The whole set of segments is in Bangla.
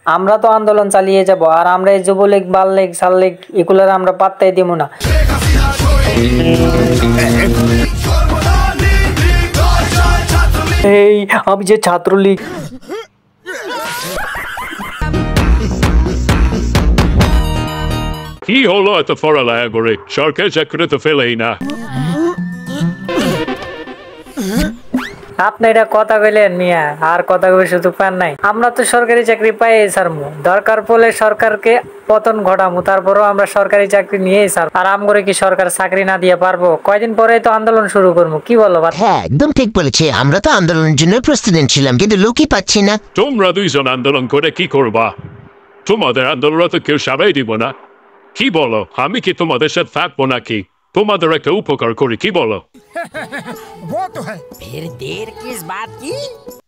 আমরা তো আন্দোলন চালিয়ে যাব, আর আমরা এই যুবলীগ বাললীগ সাললীগ এগুলোর আমরা পাত্তাই দিব না। এই আমি যে ছাত্রলীগ। কি হলো এত পড়ালেখা করে? সরকার চাকরি তো ফেলেই না। আপনি এটা কথা কইলেন মিয়া, আর কথা কই সুযোগ পান নাই। আমরা তো সরকারি চাকরি পাই ছাড়মু, দরকার পড়লে সরকারকে পতন ঘটামু, তারপরও আমরা সরকারি চাকরি নিয়েই ছাড়। আর আমগরে কি সরকার চাকরি না দিয়ে পারবো? কয়দিন পরে তো আন্দোলন শুরু করবো, কি বলো? হ্যাঁ একদম ঠিক বলেছে, আমরা তো আন্দোলনের জন্য প্রস্তুত ছিলাম, কিন্তু লোকই পাচ্ছি না। তোমরা দুইজন আন্দোলন করে কি করবা? তোমাদের আন্দোলন তো কেউ সারাই দিব না। কি বলো? আমি কি তোমাদের সাথে থাকবো নাকি? তোমাদের একটা উপকার করি, কি বলো?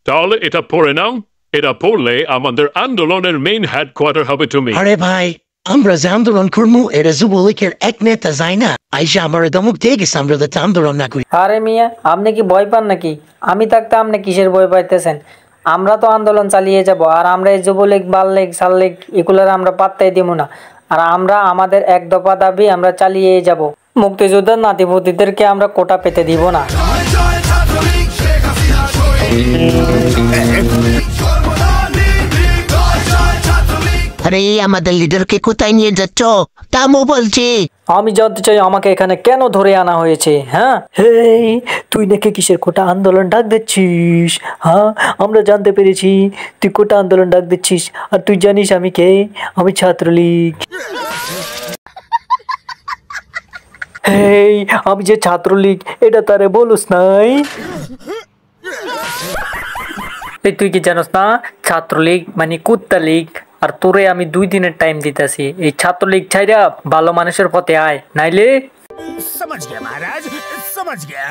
তাহলে এটা পড়ে নাও। এটা পড়লে আমাদের আন্দোলনের মেইন হেডকোয়ার্টার হবে তুমি। আরে ভাই, আমরা যে আন্দোলন করবো এটা যুবলীগের এক নেতা যায় না, আইসা আমার দমক দিয়ে গেছে আমরা যাতে আন্দোলন না করি। আরে মিয়া, আপনি কি ভয় পান নাকি? আমি থাকতে আপনি কিসের ভয় পাইতেছেন? আমরা তো আন্দোলন চালিয়ে যাব, আর আমরা এই যুবলীগ বাললীগ সাললীগ এগুলোর আমরা পাত্তাই দিব না। আর আমরা আমাদের এক দফা দাবি আমরা চালিয়ে যাব। মুক্তিযোদ্ধার নাতিপুতিদেরকে আমরা কোটা পেতে দিব না। আরে আমাদের লিডারকে কোথায় নিয়ে যাচ্ছ? তামও বলছে। আমি জানতে চাই আমাকে এখানে কেন ধরে আনা হয়েছে। হ্যাঁ, হেই তুই নাকি কিসের কোটা আন্দোলন ডাক দিচ্ছিস? হ্যাঁ, আমরা জানতে পেরেছি তুই কোটা আন্দোলন ডাক দিচ্ছিস। আর তুই জানিস আমি কে? আমি ছাত্রলীগ। হেই আমি যে ছাত্রলীগ এটা তারে বলুস নাই? এই তুই কি জানোস না ছাত্রলীগ মানে কুত্তা লীগ? আর তোরে আমি 2 দিনের টাইম দিতেছি, এই ছাত্রলীগ ছাইরা ভালো মানুষের পথে আয়, নাইলে समझ गया महाराज, समझ गया।